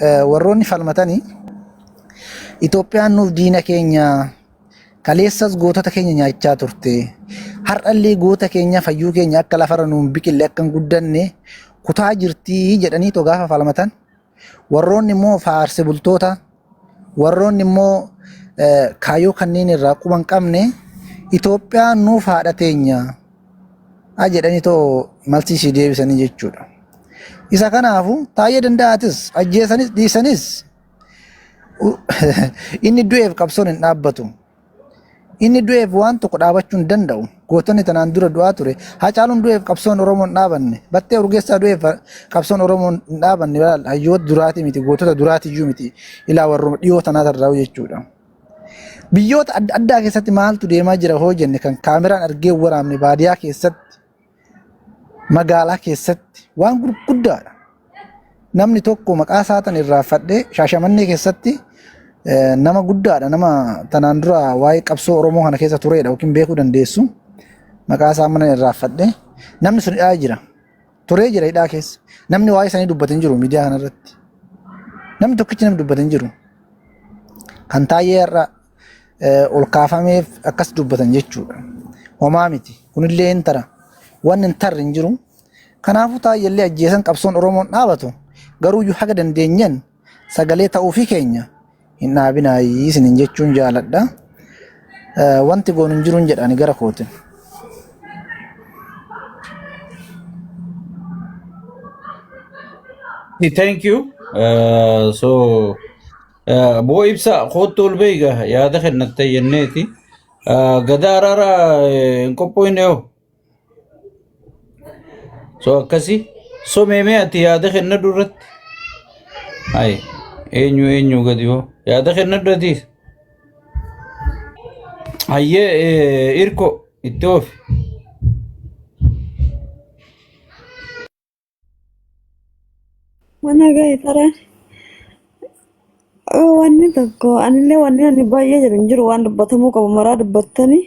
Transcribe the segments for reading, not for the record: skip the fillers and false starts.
warroonni falmatanii Itoophiyaan nuuf diina keenya kaleessas gootota keenya nyaachaa turte. Har'allee goota keenya fayyuu keenya akka lafarra nuun biqille akka hin guddanne kutaa jirtii jedhanii too gaafa falmatan. Warroonni immoo faarse bultoota warroonni immoo kaayyoo kanneen irraa quba hin qabne Itoophiyaan nuuf haadha teenya jedhanii too malti ishee deebisanii jechuudha. Isa kanaafu Taayyee Danda'aatis ajjeesanis dhiisanis inni du'eef qabsoon hin dhaabbatu. Inni du'eef waan tokko dhaabachuu hin danda'u. Gootonni tanaan dura du'aa ture. Hacaaluun du'eef qabsoon Oromoo hin dhaabanne. Battee Urgeessaa du'eef qabsoon Oromoo hin dhaabanne. Hayyoota duraati miti, gootota duraati iyyuu miti. Ilaa warrooma dhiyoo tanaa tarraa'u jechuudha. Biyyoota adda addaa keessatti maaltu deemaa jira hoo jenne kan kaameraan argee waraabne baadiyyaa keessatti, magaalaa keessatti waan gurguddaadha. Namni tokko maqaa isaa tan irraanfadhee Shaashamannee keessatti nama guddaadha. Nama tanaan dura waa'ee qabsoo Oromoo kana keessa turedha yookiin beekuu dandeessu. Maqaa isaa mana irraanfadhee namni sun hidhaa jira. Turee jira hidhaa keessa. Namni waa'ee isaanii dubbate hin jiru miidiyaa kanarratti. Namni tokkichi namni dubbate hin jiru. Kan Taayyee irra ol kaafameef akkas dubbatan jechuudha. Homaa miti. Kunillee hin tara. Waan hin tarre hin jiru. Kanaafuu Taayyeellee ajjeesan qabsoon Oromoon dhaabatu. Garuu iyyuu haga dandeenyan sagalee ta'uufii keenya hin dhaabinaayii isinin jechuun jaaladha. Wanti goonu hin jiru jedhani gara kootin. Thank you. Boo ibsa kootu ol beeyga yaada kennatte yenneeti. Gadaa araara hin qophoofne yoo. Akkasi. Meemee ati yaada kenna duratti. Hai. Eenyu gadi hoo. Yaada kenna duratti. Hayyee irko itti oofi. Mana ga'e taraan. Wanni tokko anillee wanni ani baay'ee jiru waan dubbatamuu qabu maraa dubbattanii.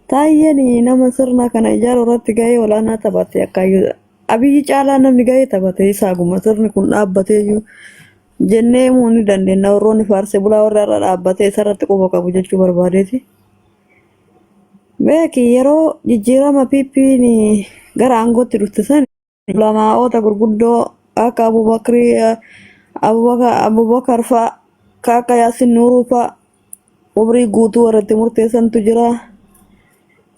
Taayyeen nama sirna kana ijaaru irratti gahee olaanaa taphate akkaayyuu Abiyyi caalaa namni gahee taphate isaaguma sirni kun dhaabbatee iyyuu jennee himuu ni dandeenya. Warroonni faarsee bulaa warra irra dhaabbatee isarratti quba qabu jechuu barbaadeeti. Beeki yeroo jijjiirama PP'n gara aangootti dhufte san ulamaa'oota gurguddoo akka Abubakar fa'a akka Yaasin Nuuruu fa'a umrii guutuu warratti murteessantu jira.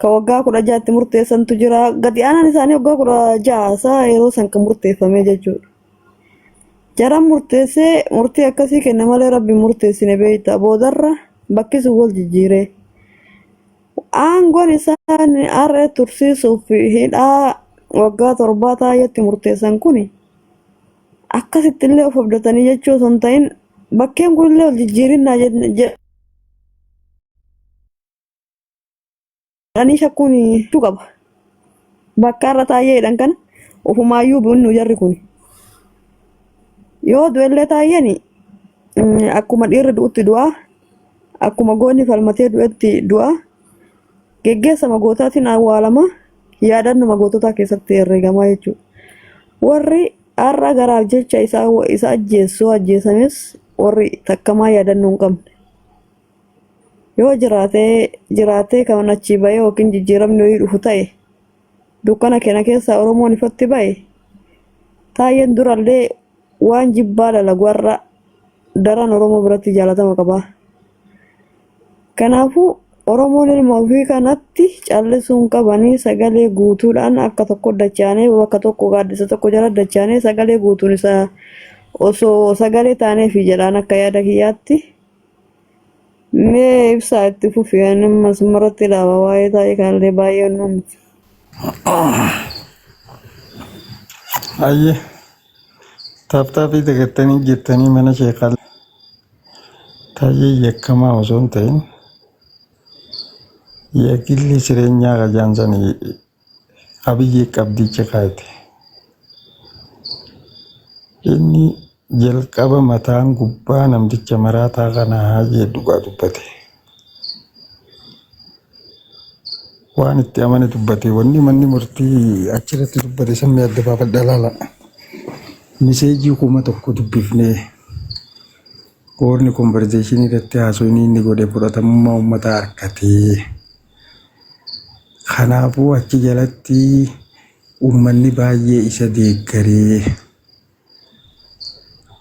Ka waggaa 16 murteessantu jira. Gadi aanaan isaanii waggaa 16 yeroo san kan murteeffame jechuudha. Jaran murteessee murtii akkasii kenna malee rabbi murteessine beekta. Boodarra bakki sun wal jijjiiree. Aangoon isaan har'ee tursiisuuf hidhaa waggaa 7 Taayyeetti murteessan kuni akkasitti illee of abdatanii jechuu osoo hin ta'in bakkeen kun illee wal jijjiirinnaa jedhanii shakkuun qaba. Bakka irra Taayyeedhaan kana ofumaayyuu bunnu jarri kun. Yoo du'ellee Taayyeen akkuma dhiirri du'utti du'a, akkuma goonni falmatee du'etti du'a. Geggeessama gootaatiin awwaalama, yaadannuma goototaa keessatti herreegamaa jechuudha. Warri har'a garaaf jecha isa ajjeesames warri takkamaa yaadannoo hin qabne. Yoo jiraatee kan achi ba'e yookiin jijjiiramni ho'i dhufu ta'e dukkana kana keessa Oromoon ifatti ba'e Taayyeen durallee waan jibbaa dalagu warra daran Oromoo biratti jaalatama qaba. Kanaafuu Oromoon ilma ofii kanatti callisuun qabanii sagalee guutuudhaan akka tokko dachaanee bakka tokko gaaddisa tokko jala dachaanee sagalee guutuun isaa osoo sagalee taanee fi jedhaan akka yaada kiyyaatti mee ibsaa itti fufiyaan masmaratti ilaaba waa'ee Taayyee kanallee baay'ee nuumti. Ayyee taaptaappii dagattanii jettanii mana sheekaa Taayyee yakkamaa osoo hin ta'in yakilli jireenyaa qajaansan Abiyyi qabdicha kaa'ate. Inni jalqaba mataan gubbaa namticha maraataa kanaa jee dhugaa dubbate. Waan itti amane dubbate wanni manni murtii achirratti dubbate sammee adda baafadha laala. miseejii kuma tokko dubbifnee koorni konverzeeshinii irratti haasofni inni godhe fudhatamummaa uummataa harkatee kanaafuu achi jalatti uummanni baay'ee isa deeggaree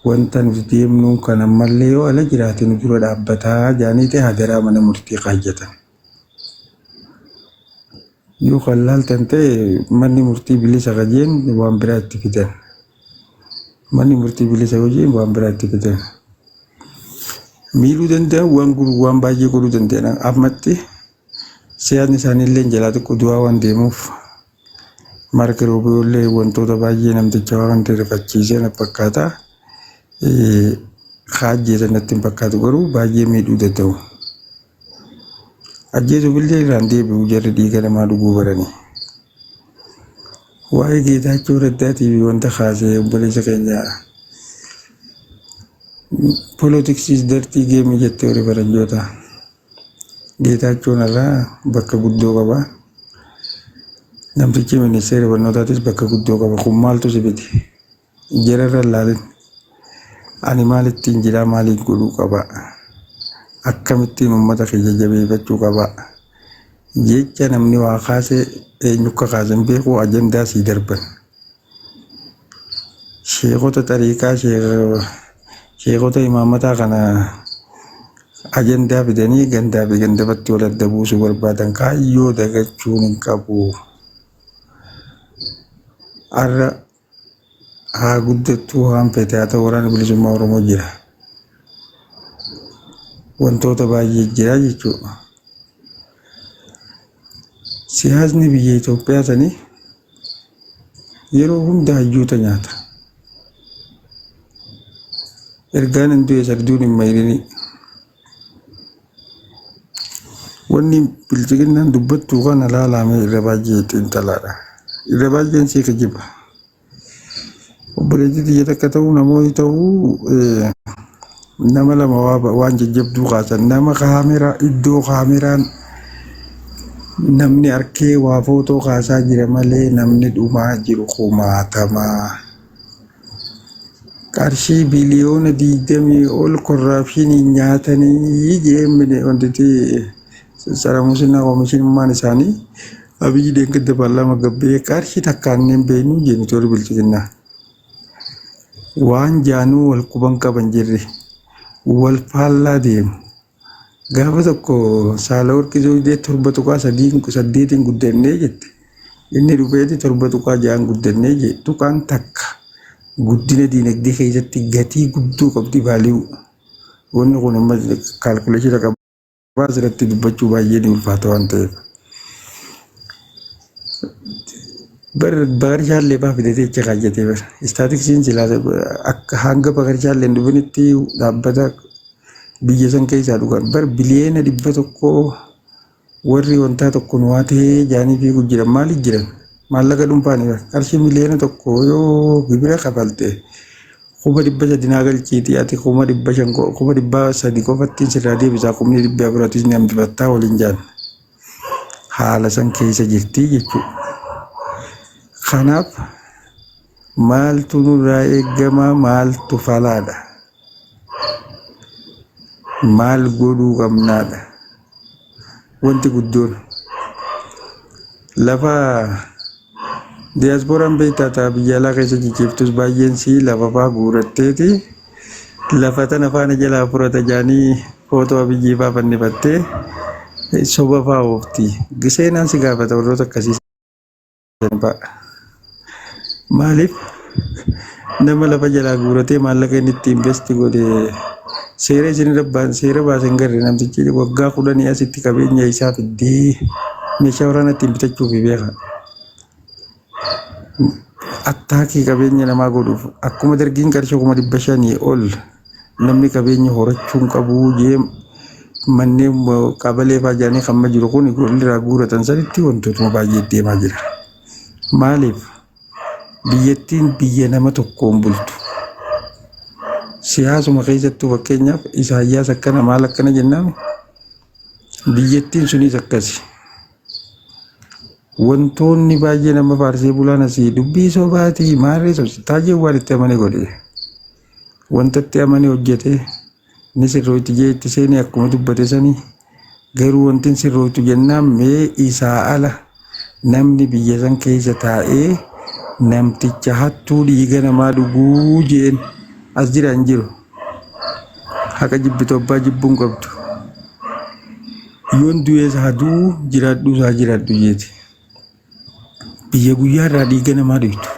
wanta nuti deemnu kan ammallee yoo ala jiraate nu dura dhaabbataa jaanii ta'e hadaraa mana murtii qaayyatan. Yoo kan laaltan ta'e manni murtii bilisa qajeen waan biraa itti fidan. Manni murtii bilisa qajeen waan biraa itti fidan. Miidhuu danda'an waan baay'ee godhuu danda'an ammatti siyaasni isaaniillee jalaa xiqqoo du'aa waan deemuuf Mark Rubio wantoota baay'ee namticha waan rifachiisan fakkaata. Hajjee sanatti hin fakkaatu garuu baay'ee miidhuu danda'u. Ajjeesu billee irraan deebi'u jarri dhiiga namaa dhuguu baranii. Waa'ee Geetaachoo Raddaatii fi wanta kaasee obboleessa keenya politiksiis dartii geemii jettee horii faranjoota. Geetaachoon irraa bakka guddoo qaba. Namtichi ministeera barnootaatis bakka guddoo qaba. Kun maaltu si biti? Jararra ilaalin. Ani maalittiin jiraa maaliin godhuu qaba? Akkamittiin uummata kiyya jabeeffachuu qaba? Jecha namni waa kaasee eenyu akka kaasan beeku ajandaa sii darban. Sheekota xariiqaa sheekota imaamataa kana ajandaa fidanii gandaa fi gandabatti wal adda buusuu barbaadan kaayyoo dagachuun hin qabu. Har'a haa guddattuu waan fete haa ta'u waraana bilisummaa Oromoo jira. Wantoota baay'ee jira jechuudha. Siyaasni biyya Itoophiyaa sanii yeroo hunda hayyuuta nyaata. Ergaan hin du'e sarduun hin mayirini. Wanni bilchiginnaan dubbattuu kana laalamee irra baay'ee ittiin talaadha. Irra baay'een sii kijiba. Obboleettii xiyya takka ta'uu namoonni ta'uu nama lama waan jajjabduu kaasan nama kaameraa iddoo kaameraan namni arkee waa footoo kaasaa jira malee namni dhumaa jiru kumaatamaa. Qarshii biliyoona 20 ol korraapshinii nyaatanii jeemine wanti saramuusinaa oomishinummaan isaanii abiyyi deengedda paarlaamaa gabbee qarshii takkaanneen beeknu jeenitoori bilchiginnaa. Waan jaanuu wal quban qaban jirri wal faallaa deemu. Gaafa tokko Saalaworqi Zawudee 7.8 guddannee jette. Inni dhufeeti 7.6 guddannee jette. Tuqaan takka guddina diinagdee keessatti gatii guddoo qabdi baali'u. Wanni kun amma kaalkuleeshina qabaa asirratti dubbachuu baay'ee ni ulfaata waan ta'eef. Bagarshaallee baafidetee jecha kaayyatee bara. Istaatiksiin silaa akka hanga bagarshaallee dhufanitti dhaabbata biyya san keessaa dhugan bar biliyeena 100 warri wantaa tokko nu waatee jaanii fiiguu jiran maaliif jiran? Maallaqa dhuunfaani qarshii miliyoona 1 yoo gibira kafalte 300 naa galchiiti ati 300 qofattiin sirraa deebisaa 400 ni hambifattaa waliin jaan. Haala san keessa jirti jechuudha. Kanaaf maaltu nurraa eegama maaltu falaadha? Maal godhuu qabnaadha? Wanti guddoon lafa diyaaspooraan beektaa biyya alaa keessa jijjiirtus baay'een sii lafa fa'aa guuratteeti lafa tana faana jalaa furata jaanii footoo biyyii fa'aa fannifattee soba fa'aa oofti. Seenaan si gaafata warroota akkasii. Maaliif nama lafa jalaa guuratee maallaqa inni itti investi godhe seera isin rabbaan seera baasan garee namtichi waggaa 10 asitti qabeenya isaa fiddee meeshaa waraanaa ittiin bitachuuf beeka. Attaakii qabeenya namaa godhuuf akkuma dargiin qarshii 500 ol namni qabeenya horachuun qabu jee manneen qabalee fa'aa jaanii kan jiru kun irraa guuratan sanitti wantootuma baay'ee deemaa jira. Maaliif? Biyyattiin biyya nama tokkoon bultu. Siyaasuma keessattuu fakkeenyaaf Isaayyaas akkana maal akkana jennaan biyyattiin sunis akkasi. wantoonni baay'ee nama faarsee bulaan asii dubbii sobaatii maarree sobsi taajee waan itti amane godhe wanta itti amane hojjete ni sirrootti jee itti seenee akkuma dubbate sanii garuu wanti sirrootu jennaan mee isaa ala namni biyya san keessa taa'ee namticha hattuu dhiiga namaa dhuguu jeen as jiran jiru haqa jibbitu abbaa jibbuun qabdu yoon du'ee saaduu jiraadhu isaa jiraadhu jeeti biyya guyyaa irraa dhiiga namaa dhugdu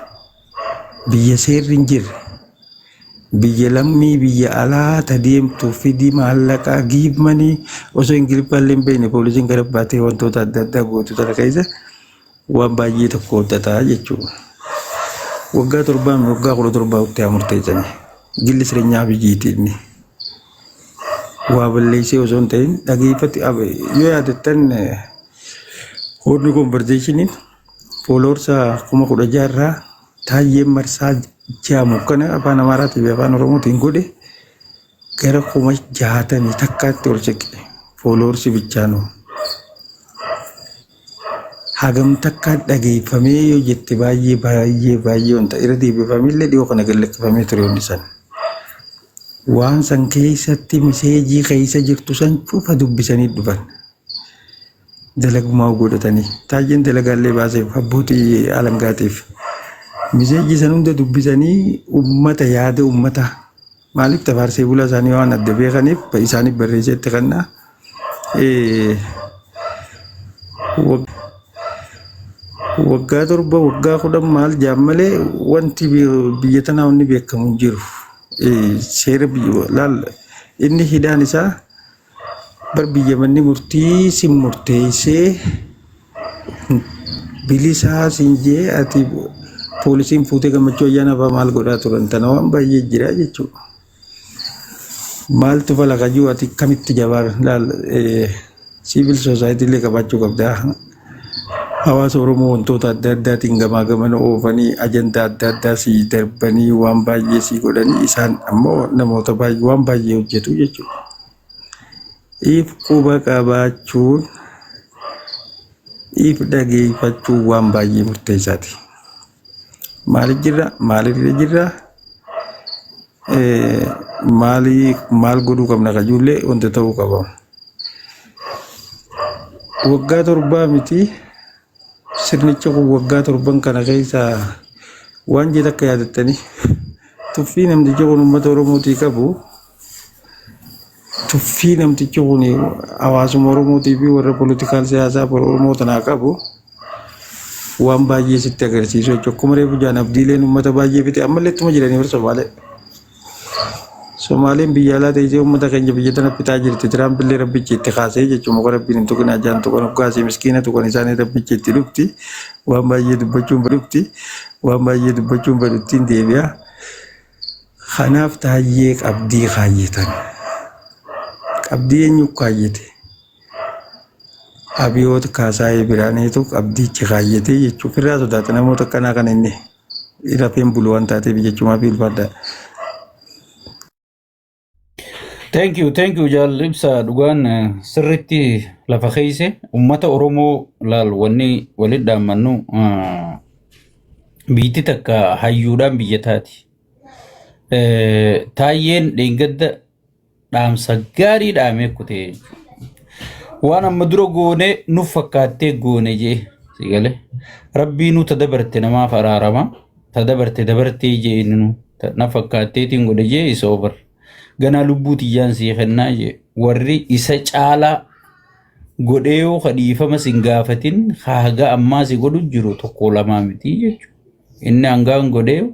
biyya seerri hin jirre biyya lammii biyya alaa tadeemtu fidii maallaqaa giibmanii osoo ingiliffaallee hin beekne poolisiin gara baatee wantoota adda addaa gootu tana keessa waan baay'ee tokko hojjetaa jechuudha. Waggaa 17 utti murteessanii gilli jireenyaa biyyiitiin waa balleessee osoo hin ta'in dhageeffatti yoo yaadattan hodni konverzeeshiniin fooloorsa 16,000 irraa Taayyeen Marsaa jaamu kana afaan Amaaraatii fi afaan Oromootiin godhe gara 60,000 takkaatti ol seqe fooloorsi bichaanuu. Hagam takka dhageeffamee yoo jette baay'ee wanta irra deebifamillee dhiyoo kana gallaqqifamee ture hundi san. Waan san keessatti miseejii keessa jirtu san cufa dubbisanii dhufan. Dalagumaa godhatanii Taayyeen dalagaallee baaseef abbootii alangaatiif. Miseejii san hunda dubbisanii ummata yaada ummata maaliif tafaarsee bulaa isaanii waan adda beekaniif isaaniif barreessee itti kannaa. Waggaa 7 waggaa 10 maal jaammalee wanti biyya tanaa wanni beekamu hin jiru. Seera biyya laal inni hidhaan isaa bar biyya manni murtii sin murteessee bilisaa sinjee ati poolisiin fuutee gammachuu ayyaana fa'aa maal godhaa turan tana waan baay'ee jira jechuudha. Maaltu fala qayyuu ati kamitti jabaar laal siivil soosaayitii illee qabaachuu qabdaa. Hawaasa Oromoo wantoota adda addaatiin gamaa gamana oofanii ajandaa adda addaa si darbanii waan baay'ee si godhanii isaan ammoo namoota baay'ee waan baay'ee hojjetu jechuudha. If quba qabaachuun if dhageeffachuun waan baay'ee murteessaati. Maalirra jirra maal godhuu qabna qajuullee wanta ta'uu qaba. Waggaa 7 miti. Sirnicha kun waggaa 7 kana keessa waan jedha akka yaadattanii tuffii namtichi kun uummata Oromootii qabu tuffii namtichi kun hawaasuma Oromootii fi warra poolitikaal siyaasaa Oromoo tanaa qabu waan baay'ee sitti agarsiisu jechuudha. Akkuma reefu jaan abdiileen uummata baay'ee fite ammallee ittuma jiranii warra Somaalee. Somaaleen biyya alaa ta'ee uummata keenya biyya tana fitaa jirti. Tiraampiillee rabbichi itti kaasee jechuudha. Muka rabbiin hin tuqin ajaan tuqan ugaasee miskiina tuqan isaanii rabbichi itti dhufti. Waan baay'ee dubbachuun badufti. Waan baay'ee dubbachuun baduttiin deebi'a. Kanaaf Taayyee qabdii kaayyatan. Qabdii eenyu kaayyate? Abiyoota Kaasaayee Biraaneetu qabdiichi kaayyate jechuudha. Firraa sodaata namoota akkanaa kan inni rafeen bulu waan taateef jechuumaa fi ulfaadha. Thank you Jaal Ibsa dhugaan sirritti lafa keeyse ummata Oromoo laal wanni walitti dhaammannu biitti takka hayyuudhaan biyya taati. Taayyeen dheengadda dhaamsa gaarii dhaamee kutee waan amma dura goone nuuf fakkaattee goone jee sigale rabbii nu tadabarte namaaf araarama tadabartee jee inni nu na fakkaatteetiin godhe jee isa obar. Ganaa lubbuu tiyyaan sii kennaa jee warri isa caalaa godheeyoo kadhiifama sin gaafatin haaga ammaa si godhu jiru tokko lamaa miti jechuudha. Inni hangaan godheeyoo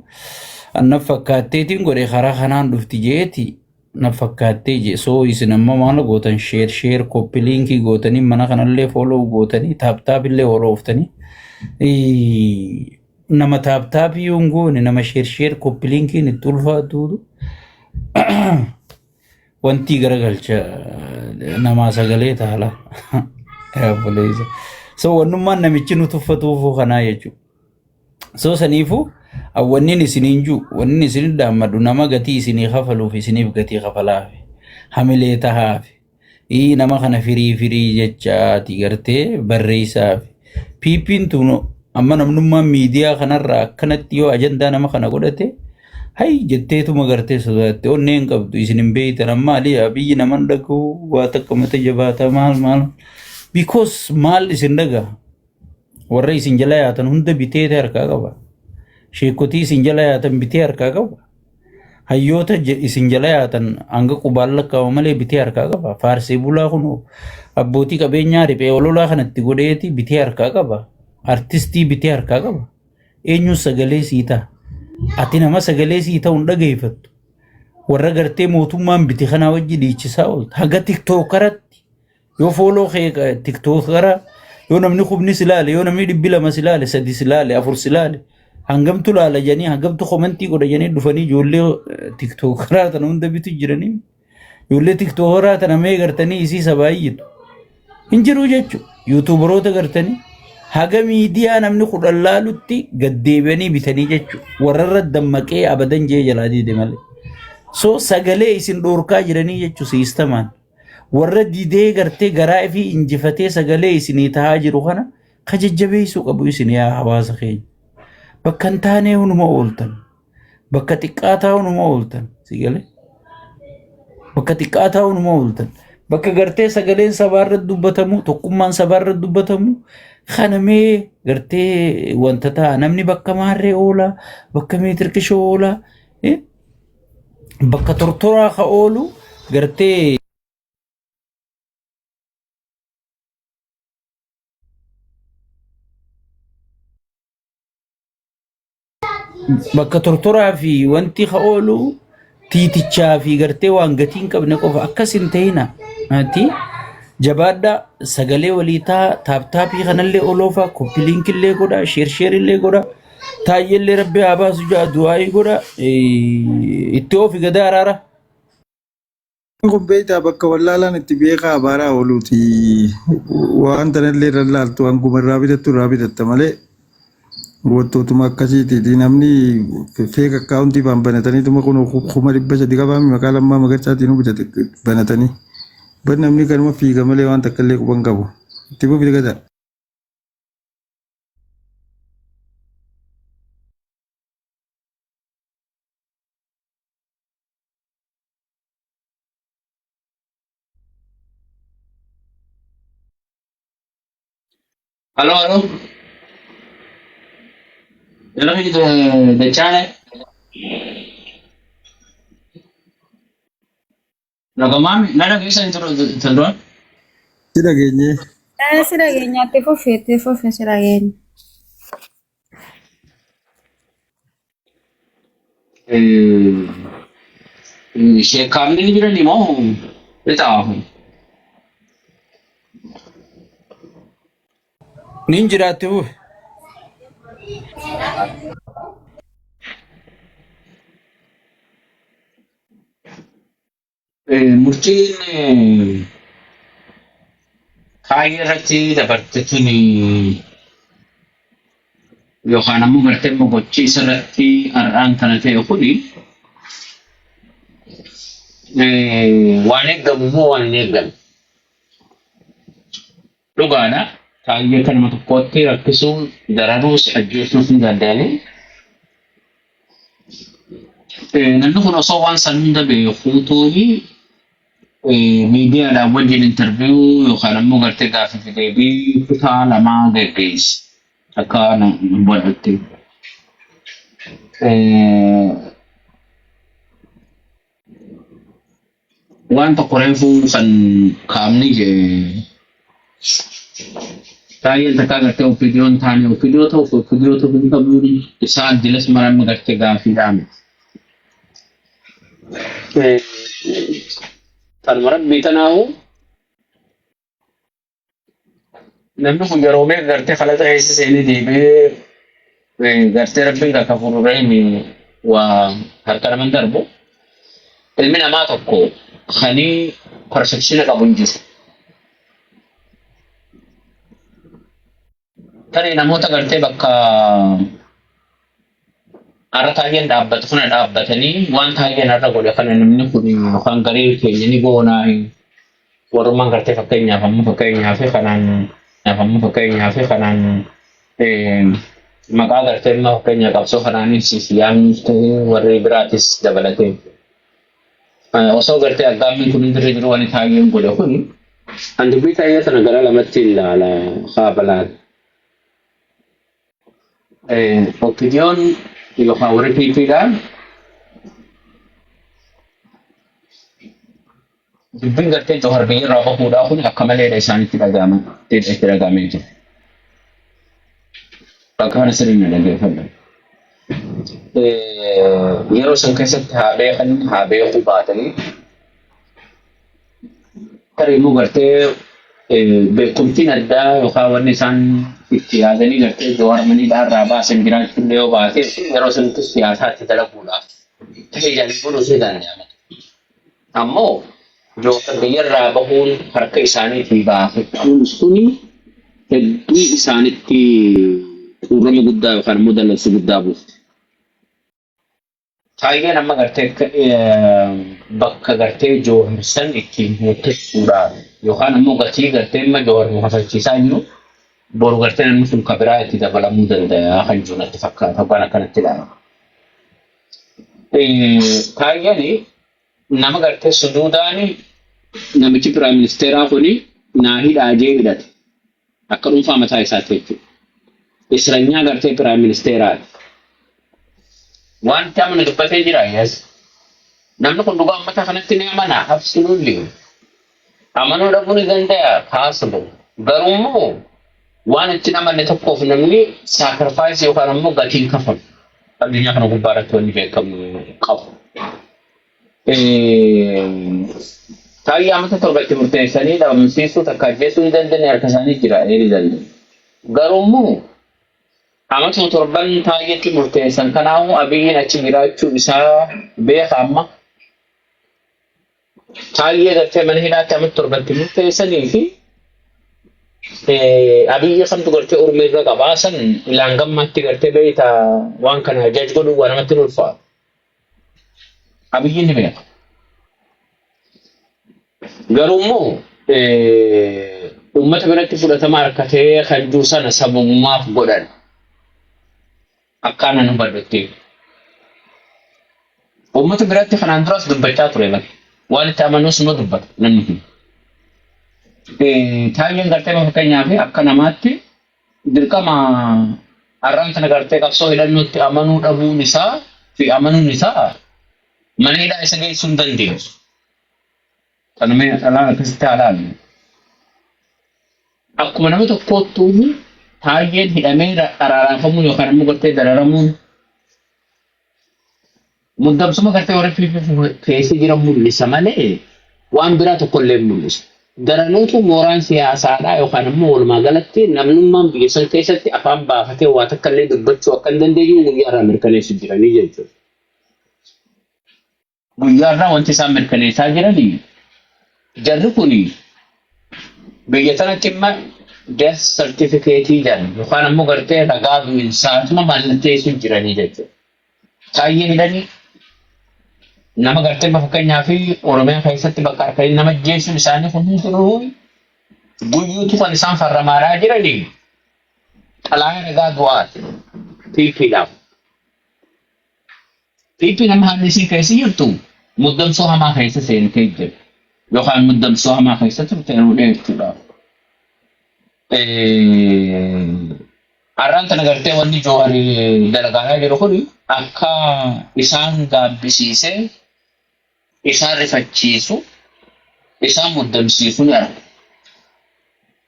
na fakkaatteetiin godhe karaa kanaan dhufti jeeti na fakkaattee jee soo isin amma maal gootan sheer koppi liinkii gootanii mana kanallee fooloo gootanii taaptaap illee horooftanii nama taaptaap yoon goone nama sheer koppi liinkiin itti ulfaatuutu wanti garagalcha nama sagalee taala yaabaleessa so wannummaan namichi nu tuffatuufuu kanaa jechuudha. So saniifu wannin isiniin juu wannin isin dhaammadu nama gatii isinii kafaluuf isiniif gatii kafalaaf hamilee tahaaf nama kana firii jechaati gartee barreessaaf piippiin tun amma namnummaan miidiyaa kanarraa akkanatti yoo ajandaa nama kana godhate hay jetteetuma gartee sodaatte onneen qabdu isin hin beeytan amma aliyaa biyyi naman dhaguu waa takka mata jabaata maal because maal isin dhagaa warra isin jala yaatan hunda biteete harkaa qaba sheekotii isin jala yaatan bitee harkaa qaba hayyoota isin jala yaatan hanga qubaan lakkaa'u malee bitee harkaa qaba faarsee bulaa kun abbootii qabeenyaa riphee ololaa kanatti godheeti bitee harkaa qaba artistii bitee harkaa qaba eenyuun sagalee sii ta'a ati nama sagalee sii ta'uun dhageeffattu warra gartee mootummaan biti kanaa wajji dhiichisaa oolta haga tiktookaratti yoo fooloo kee tiktookara yoo namni kubni silaale yoo namni 200 silaale 3 silaale 4 silaale hangamtu laala janii hangamtu komentii godha janii dhufanii ijoollee tiktookaraa tan hunda bitu jiranii ijoollee tiktookaraa tan amee gartanii isii sabaayyatu hin jiru jechuudha yuutuubaroota gartanii haga miidiyaa namni kudhan laalutti gaddeebi'anii bitanii jechuudha warrarra dammaqee abadan jee jalaa diide malee so sagalee isin dhoorkaa jiranii jechuudha siistamaan warra didee gartee garaa fi injifatee sagalee isinii tahaa jiru kana ka jajjabeessuu qabu isin yaa hawaasa keenya bakka hin taanee hunuma ooltan bakka xiqqaataa hunuma ooltan sigalee bakka xiqqaataa hunuma ooltan bakka gartee sagaleen sabaarra dubbatamu tokkummaan sabaarra dubbatamu kanamee gartee wanta ta'a namni bakka maarree oola bakka meetirkishoo oola bakka tortoraa ka oolu gartee bakka tortoraa fi wanti ka oolu tiitichaa fi gartee waan gatiin qabne qofa akkasin ta'ina ati jabaadha sagalee waliitaa taaptaapii kanallee oloofa koppiliinkillee godha sheersheerillee godha taayyellee rabbi haa baasu ja'a du'aayii godha itti oofi gadaa araara. Kun beektaa bakka wallaalaan itti beekaa baaraa ooluuti waan tanallee irra laaltu hanguma irraa bitatta malee wantootuma akkasiiti namni feek akkaawuntii baan banataniituma kun 300 qabaami maqaa lammaa magarcaatiin banatanii bar namni kanuma fiiga malee waan takka illee quban qabu itti buufite gadaa. Halo. Dalam itu dacane. Nagamami, nada bisa intro. Sida geenye. Sira keenya te fufe sira keenya. Sheekamni ni bira limo. Betaa. nin jiraate bu'e Murtiin kaayyoo irratti dabartetuun yookaan ammoo gartee boqochiisa irratti har'aan kana ta'e kuni waan eeggamu moo waan hin eeggamne dhugaadha. Kaayyoo kanuma tokkotti rakkisuun dararuus ajjeesuus hin danda'ani. Namni kun osoo waan san hunda beekuutuuni miidiyaadhaan wajjin intarviiyuu yookaan ammoo gartee gaaffii fi deebii kutaa lamaa geggeesse akka godhatte. Waan tokko reefuu kan kaamni Taayeen takkaa gartee opiiniyoon taane opiiniyoo ta'uuf opiiniyoo ta'uu hin qabuun isaa addilas maramma gartee gaaffiidhaan. Kanuma rabbii tanaahu namni kun yeroo meeqa gartee kalata keessa seenee deebi'ee gartee rabbiin kakka fuudhuree waa harka naman darbu ilmi namaa tokko kanii persepshina qabu hin jiru. Tani namoota gartee bakka har'a taayyeen dhaabbatu kana dhaabbatanii waan taayyeen har'a godhe kana namni kun yookaan garee keenya ni goonaa warrummaan gartee fakkeenyaaf kanaan Nafamuu fakkeenyaaf kanaan maqaa gartee immoo fakkeenya qabsoo kanaanis yaamnus ta'ee warri biraatis dabalatee. Osoo gartee aggaammiin kun dirree jiru wani taa'een godhe kuni an dubbii taa'ee sana gara lamatti ilaala haabalaan. Opiniyoon yookaan warri piipiidhaan dubbiin gartee Jawhar biyyarraa bahuudhaa kun akka maleedha isaanitti dhagahamee jira. Bakka kana sirriin dhaggeeffadha. Yeroo san keessatti haa beekuu baatanii tarii gartee beekumtiin addaa yookaan wanni isaan itti yaadanii gartee Jawhar maniidhaa irraa baasan jiraachuun yoo baate yeroo sanatti siyaasaatti dalaguudhaaf ta'ee jaallatanii osoo danda'ama. Ammoo Jawhar biyyarraa bahuun harka isaaniitii baafachuun suni hedduu isaanitti uurama guddaa yookaan immoo dalansa guddaa buufte. Taayeen amma gartee bakka gartee Jawhar san ittiin hojjechuudhaaf yookaan immoo gatii gartee amma Jawhar nu kafalchiisaa jiru boru gartee namni sun kan biraa itti dabalamuu danda'a kan jiru natti fakkaata waan akkanatti ilaala. Taayeen nama gartee suduudaani namichi piraayim ministeeraa kuni naa hidhaajee hidhate akka dhuunfaa mataa isaatti jechuudha. Israanyaa gartee piraayim ministeeraati. Wanti amma dubbatee jira yes. Namni kun dhugaa uummata kanatti ni amana absolutely. Amanuu dhabuu ni danda'a possible. Garuu immoo waan itti namanne tokkoof namni sacrifice yookaan immoo gatiin kafalu. Addunyaa kana gubbaa irratti wanni beekamu qabu. Taayii amata torbatti murteessanii dhabamsiisuu takka ajjeesuu ni dandeenye harka isaanii jira ni danda'u. Garuu immoo amata torban taayiitti murteessan kanaafuu abiyyiin achi jiraachuu isaa beeka amma. Taayii gartee mana hidhaatti amata torbatti murteessanii fi abiyyi kamtu gartee urmii irra qabaasan ilaan gammaatti gartee beeyta waan kana ajaaj godhuu waan namatti ulfaatu. Abiyyiin ni beeka. Garuu immoo uummata biratti fudhatama harkatee kan jiru sana sababummaaf godhan. Akkaana nu baddutti. Uummata biratti kanaan duras dubbachaa ture lakke. Waan itti amanuus nu dubbata namni kun. Taayeen gartee fakkeenyaaf akka namaatti dirqama arraan kana gartee qabsoo hidhannootti amanuu dhabuun isaa fi amanuun isaa mana hidhaa isa geessuu hin dandeessu. Kanumee alaan akkasitti haalaan. Akkuma nama tokkoottuu taayeen hidhamee araarafamuun yookaan immoo gartee dararamuun muddamsuma gartee warri keessa jiran mul'isa malee waan biraa tokkollee mul'isa. Daranuutu mooraan siyaasaadhaa yookaan immoo walumaa galatti namnummaan biyya san keessatti afaan baafatee waa takka illee dubbachuu akka hin dandeenye guyyaa irraa mirkaneessu jiranii jechuudha. Guyyaa irraa wanti isaan mirkaneessaa jiranii jarri kuni biyya sanatti imma death certificate jedhan yookaan immoo gartee ragaa du'insaatuma mallatteessuu jiranii jechuudha. Taayee hidhanii nama gartee fakkeenyaa fi Oromiyaa keessatti bakka harkanii nama ajjeesuun isaanii kun hundinuu guyyuutu kan isaan farramaaraa jiranii xalayaa ragaa du'aati piippiidhaaf. Piippi nama haalli isii keessa jirtu muddamsoo hamaa keessa seentee jiru. Yookaan muddamsoo hamaa keessa turte yeroo dheertuudhaaf. Arraan kana gartee wanni Jawhar dalagaa jiru kun akka isaan gaabbisiisee isaan rifachiisu isaan muddamsiisu ni arga.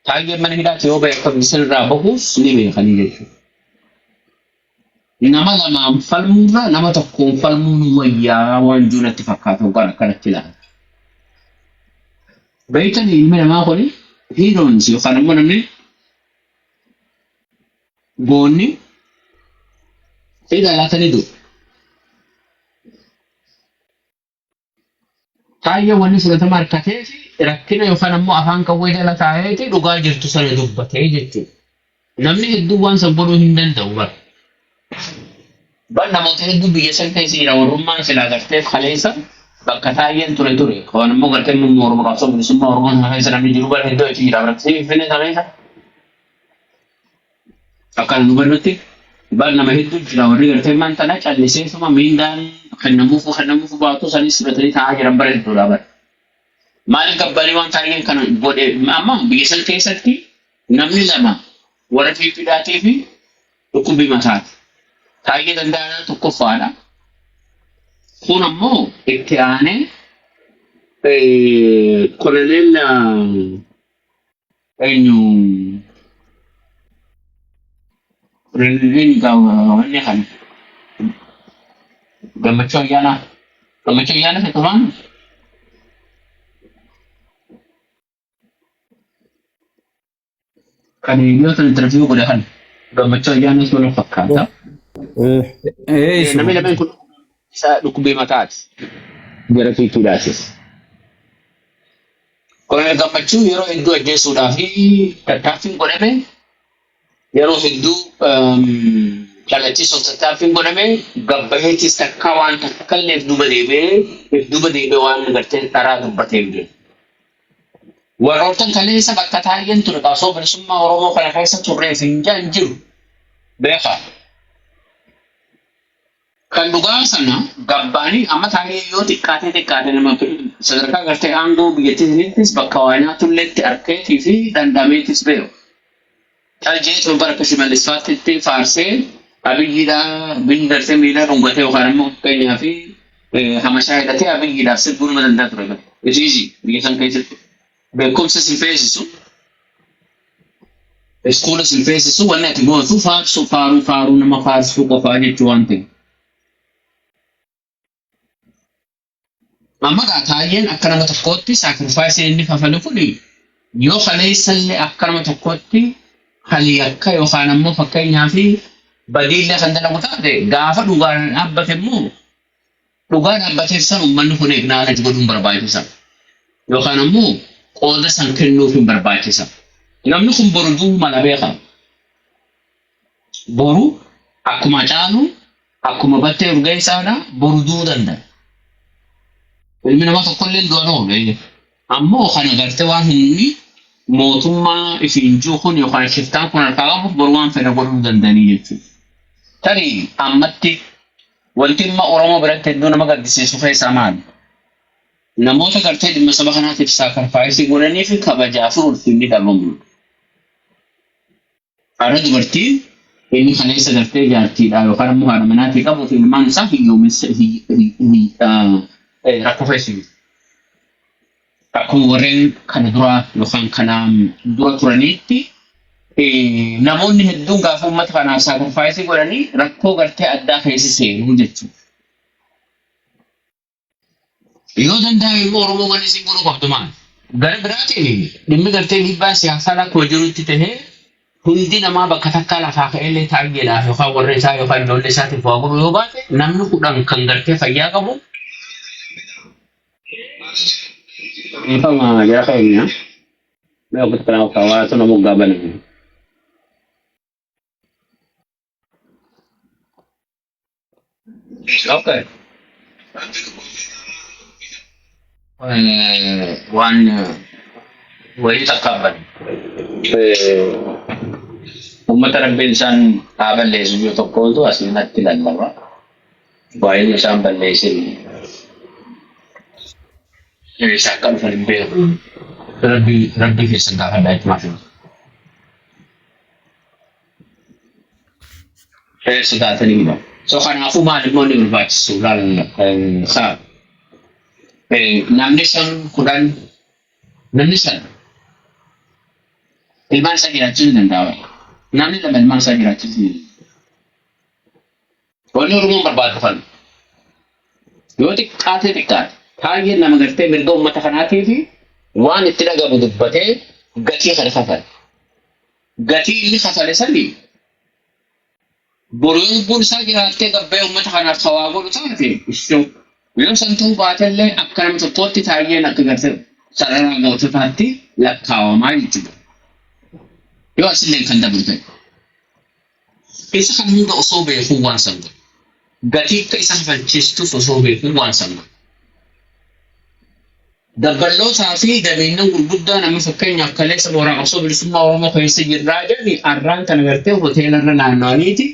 Taayeen mana hidhaatti yoo beekamni sirraa bahus ni beekanii jechuudha. Nama lamaan falmuurra nama tokkoon falmuun wayyaa waan juunatti fakkaatu gara kanatti ilaala. Beeytan ilmi namaa kuni hiiroonsi yookaan immoo namni goonni ilaalaatanii jiru. Taayee wanni fudhatama harkatee fi rakkina yookaan immoo afaan qawwee jala taa'eeti dhugaa jirtu sana dubbatee jechuudha. Namni hedduu waan san godhuu hin danda'u bara. Ban namoota hedduu biyya san keessa jira warrummaan silaa gartee kaleessa bakka taayeen ture. Waan immoo gartee Oromoo qabsoo bilisummaa Oromoo sana keessa namni jiru bara hedduu itti jira. Biraatti finne sana keessa Akan nubarnutti bal nama hedduu jira warri gartee maan tana calliseetuma miindaan kennamuufu baatu sanis fudhatanii taa'aa jiran bara hedduudha bara. Maaliif gabbanii waan taa'een kana godhe amma biyya san keessatti namni lama warra fiifidhaatii fi dhukkubbii mataati. Taa'ee danda'anaa tokkoffaadha. Kun ammoo itti aanee koloneel eenyu koloneel wanni kan gammachuu ayyaana fitamaan kan hiriyoota intarviiyuu godhe kan gammachuu ayyaana sun fakkaata. Namni lameen kun isa dhukkubbii mataati. Gara fiituudhaatis. Koloneel gammachuu yeroo hedduu ajjeesuudhaa fi tattaaffiin godhame yeroo hedduu calachiisuuf tattaaffiin godhame gabbaheetis takka waan takkallee duuba deebi'ee waan gartee karaa dubbatee jiru. Warroottan kaleessa bakka taa'een ture qabsoo bilisummaa Oromoo kana keessa turreef hin jiru beekaa. Kan dhugaa sana gabbaanii amma taa'ee yoo xiqqaatee nama sadarkaa gartee aangoo biyyattiinis bakka waanaa tulleetti arkeetii fi dandhameetis beeku. Taljeetu bara Shimallisfaatti faarsee abiyyi gartee miila dhungatee yookaan immoo keenyaa fi hamashaa hidhatee abiyyiidhaaf sirbuu nama danda'a ture. Isiisi biyya san keessatti beekumsa silfeessisu iskuula silfeessisu wanni ati gootu faaruu nama faarsuu qofaa jechuu waan ta'eef. Amma taa'een akka nama tokkootti saakrifaayisii inni kafalu kun yoo kaleessallee akka nama tokkootti halii akka yookaan ammoo fakkeenyaa fi badiillee kan dalagu taate gaafa dhugaan dhaabbate immoo dhugaa dhaabbateef san uummanni kun eegnaanatti godhuun barbaachisa. Yookaan ammoo qooda san kennuuf hin barbaachisa. Namni kun boru du'uu mala beeka. Boru akkuma caalu akkuma battee urgeessaadha boru du'uu danda'a. Ilmi namaa tokkollee du'an oolu. Ammoo kana gartee waan humni mootummaa ifiin jiru kun yookaan shiftaan kun harkaa qabu boru waan fedha godhuu danda'anii jechuudha. Tarii ammatti wanti dhimma Oromoo biratti hedduu nama gaddisiisu keessaa maali? Namoota gartee dhimma saba kanaatiif saakrifaayisii godhanii fi kabajaa fi ulfinni dhabamu. Haadha dubartii inni kaleessa gartee jaartiidha yookaan ammoo haadha manaatii qabu ilmaan isaa hiyyoomessa rakkoo feesisu. Akkuma warreen kana dura yookaan kana dura turaniitti namoonni hedduun gaafa uummata kanaaf saakrifaayisii godhanii rakkoo gartee addaa keessa seenuu jechuudha. Yoo danda'ame immoo Oromoo waan isin godhu qabdu maal? Gara biraatiin dhimmi gartee dhiibbaa siyaasaa akkuma jirutti tahee hundi namaa bakka takkaa lafaa ka'ellee taa'eedhaaf yookaan warra isaa yookaan ijoollee isaatiif waa godhu yoo baate namni kudhan kan gartee fayyaa qabu. Ifama jara keenya mee okkot kana waa sana moggaa baname. Okay. Waan wayii takkaabban uummata rabbiin isaan haa balleessu yoo tokkootu asiinatti lallaba baay'een isaan balleessin isa akka dhufan hin beeku rabbii keessan gaafadhaa itti maafi sodaataniidha. So kanaafuu maalimmoo ni barbaachisu laal namni san kudhan namni san ilmaan isaa jiraachisuu danda'a. Namni lama ilmaan isaa jiraachisuu danda'a. Wanni Oromoon barbaadu kan yoo xiqqaate taa'ee nama gartee mirga uummata kanaatii fi waan itti dhagamu dubbatee gatii kana kafale. Gatii inni kafale sani boruun lubbuun isaa jiraattee gabbee uummata kanaaf hawaa godhu taate yoo san ta'uu baatellee akka nama tokkootti taa'een akka gartee sarara goototaatti lakkaawamaa jechuudha. Yoo asillee kan dabru ta'e. Isa kan hunda osoo beekuu waan san godhu. Gatii akka isa kafalchiistuuf osoo beekuu waan san godhu. Dabballootaa fi dabeeyyiin gurguddaa namni fakkeenyaaf kaleessa mooraa qabsoo bilisummaa Oromoo keessa jirraa jedhani arraan kana gartee hoteelarra naanna'aniiti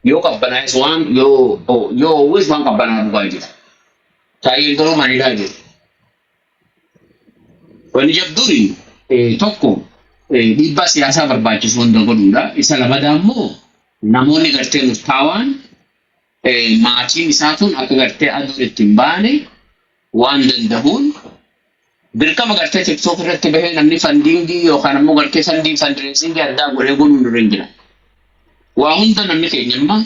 yoo qabbanaa'es waan yoo uwwis waan qabbanaa dhugaa jira. Taa'ee garuu maniidhaa jiru. Wanni jabduun tokko dhiibbaa siyaasaa barbaachisu hunda godhuudha. Isa lammadaa immoo namoonni gartee murtaawaan maatiin isaa tun akka gartee aduun ittiin baane waan danda'uun dirqama gartee tiktook irratti bahee namni fandiingii yookaan ammoo gartee fandireesiingii addaa godhee godhuun irra hin jira. Waa hunda namni keenya amma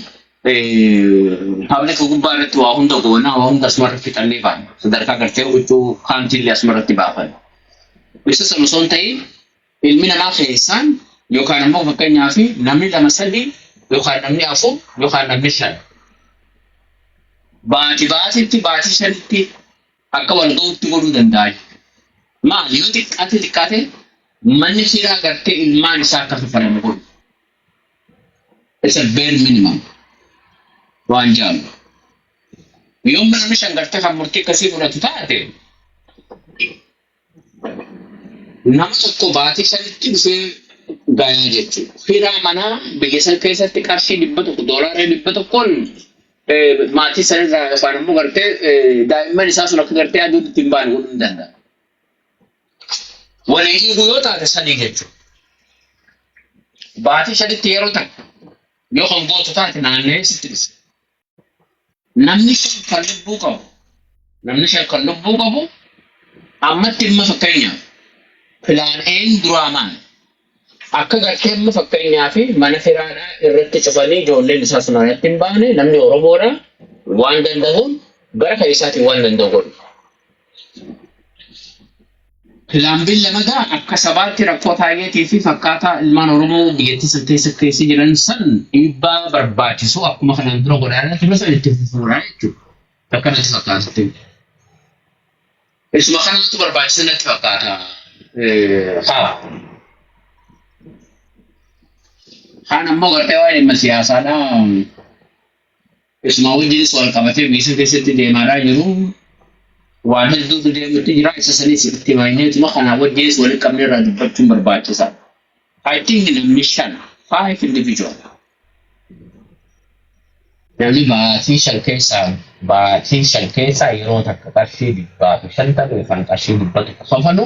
pablika gubbaa irratti waa hunda goonaa waa hunda asumarra fixannee baana. Sadarkaa gartee huccuu kaantiillee asumarratti baafan. Bisa sana osoo hin ta'in ilmi namaa keessaan yookaan ammoo fakkeenyaaf namni 2-3 yookaan namni 4 yookaan namni 5 baatiitti baatii 5tti akka wal ga'utti godhuu danda'a. Maali yoo xiqqaate manni firaa gartee ilmaan isaa akka fayyadamu godhu. It's a bare minimum. Waan jaalu. Yoo namni 5 gartee kan murtii akkasii fudhatu taate nama tokko baatii 5tti dhufee gayaa jechuudha. Firaa manaa biyya san keessatti qarshii $100 doolaara 100 maatii sanirraa yookaan immoo gartee daa'imman isaa sun akka gartee aduutti ittiin baane godhuu hin danda'a. Waliin yoo taate 3 jechuudha. Baatii 5tti yeroo takka yoo kan gootu taate naannee sitti dhisa. Namni 5 kan lubbuu qabu ammatti dhimma fakkeenyaaf Filaan duraa maal? Akka gartee amma fakkeenyaa fi mana firaadhaa irratti cufanii ijoolleen isaa sunaanatti hin baane namni Oromoodha waan danda'uun gara keessaatiin waan danda'u godhu. Filaan lamadaa akka sabaatti rakkoo taa'eetii fi fakkaataa ilmaan Oromoo biyyattii san keessa jiran san dhiibbaa barbaachisu akkuma kanaan dura godhaadhaa ture san itti fufuudhaa jechuudha. Akkanatti fakkaatutti. Isuma kanaatu barbaachisa natti fakkaata. Kaan ammoo gartee waa'ee dhimma siyaasaadhaa isuma wajjinis wal qabatee biyya keessatti deemaadhaa jiru waan hedduutu deemutti jira isa sanis itti himanneetuma kanaa wajjinis walitti qabnee irraa dubbachuun barbaachisaa. I think namni 5 individual namni baatii 5 keessaa yeroo takka qarshii 50 yookaan qarshii 100 kafalu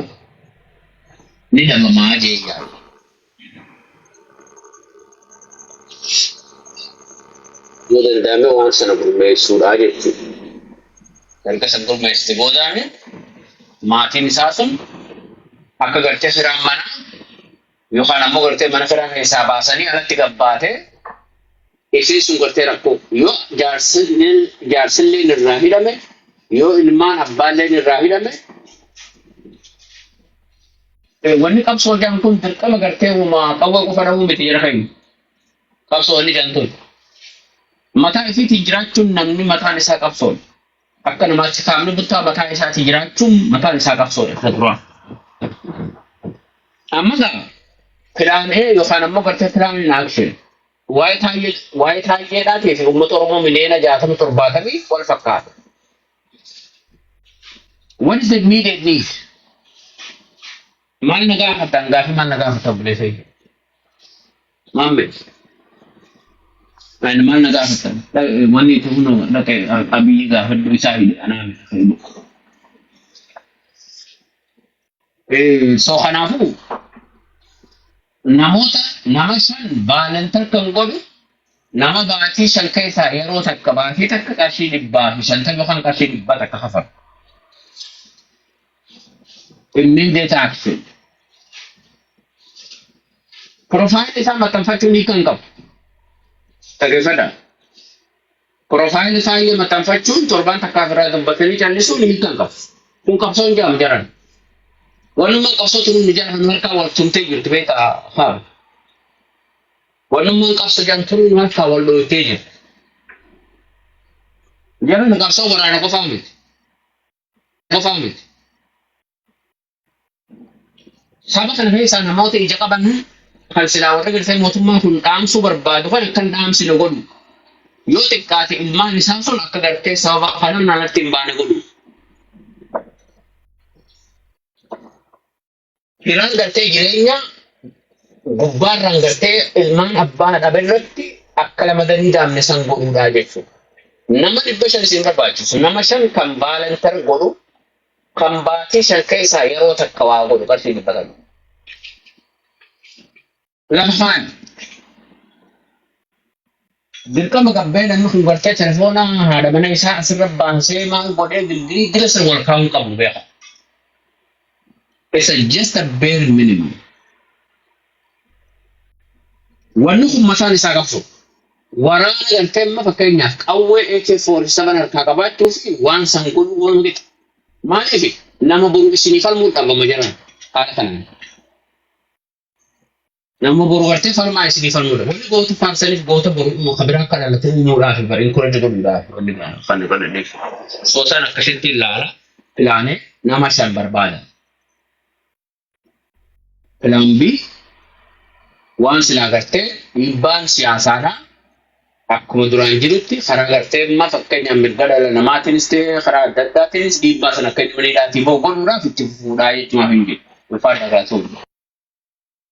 ni dhabama jeeyaa. Yoo danda'ame waan sana gurmeessuudhaa jechuudha. Erga san gurmeessite boodaani maatiin isaa sun akka gartee firaan manaa yookaan ammoo gartee mana firaa keessaa baasanii alatti gabbaatee isheen sun gartee rakkoo yoo jaarsilleen irraa hidhame yoo ilmaan abbaalleen irraa hidhame wanni qabsoo jaan kun dirqama gartee uumaa qawwa qofa dhabuu miti jira kayyu. Qabsoo wanni jantuun. Mataa ifiitiin jiraachuun namni mataan isaa qabsoon. Akka namaatti kaamni buttaa mataa isaatii jiraachuun mataan isaa qabsoodha isa duraa. Amma gaa filaan yookaan ammoo gartee filaan in action. Waa'ee taayyeedhaatii fi uummata Oromoo miliyoona 60-70 wal fakkaata. What is the immediate need? Maal nagaa hatan gaafi maal nagaa hatan buleesee. Maambe. Kan maal nagaa hatan. Wanni itu huno nake abiyyi gaafadhu isaa hidhe anaami fayyadu. So kanaafuu nama 5 baalantar kan godhu nama baatii 5 keessaa yeroo takka baatii takka qarshii 150 yookaan qarshii 100 takka kafalu. Immediate action. Profile isaa maxxanfachuun ni kan qabu. Tageeffadha. Profile isaa iyyuu maxxanfachuun torban takkaaf irraa dubbatanii callisuun ni kan qabu. Kun qabsoon jaam jaran. Wanummaan qabsoo turuun ni jaran harkaa wal tumtee jirtu beekaa haa. Wanummaan qabsoo jaan turuun harkaa wal dhootee jirtu. Jaran qabsoo waraana qofaa miti. Saba kana keessaa namoota ija qaban kan silaa warra gartee mootummaa kun dhaamsuu barbaadu kan akkan dhaamsine godhu. Yoo xiqqaate ilmaan isaa sun akka gartee sababa kanan alatti hin baane godhu. Firaan gartee jireenya gubbaarraan gartee ilmaan abbaa dhabeerratti akka lamadanii daamne san godhuudhaa jechuudha. Nama 500 isin barbaachisu. Nama 5 kan baalantar godhu kan baatii 5 keessaa yeroo takka waa godhu qarshii 100. Lammaan dirqama gabbee namni kun gartee telefoona haadha mana isaa asirra baansee maal godhee gilgila sana wal kaa'uun qabu beeka. It's just a bare minimum. Wanni kun mataan isaa qabsu. Waraana galtee amma fakkeenyaaf qawwee AK-47 harkaa qabaachuu fi waan san godhu waan miti. Maaliif nama boru isinii falmuu dhabama jiran haala kanaan. Nama boru gartee falmaa isinii falmuudha. Wanni goota faarsaniif goota boru immoo kabiraa akka dhalatee uumuudhaaf bariin kun itti godhuudhaaf wanni kan godhaniif. Soosaan akkasitti ilaane nama 5 barbaada. Plan B waan silaa gartee dhiibbaan siyaasaadhaa akkuma duraan jirutti karaa gartee amma fakkeenyaaf mirga dhala namaatiinis ta'ee karaa adda addaatiinis dhiibbaa sana akka inni waliidhaatii bahu godhuudhaaf itti fuudhaa jechuudha hin jiru. Ulfaadha irraa ta'u.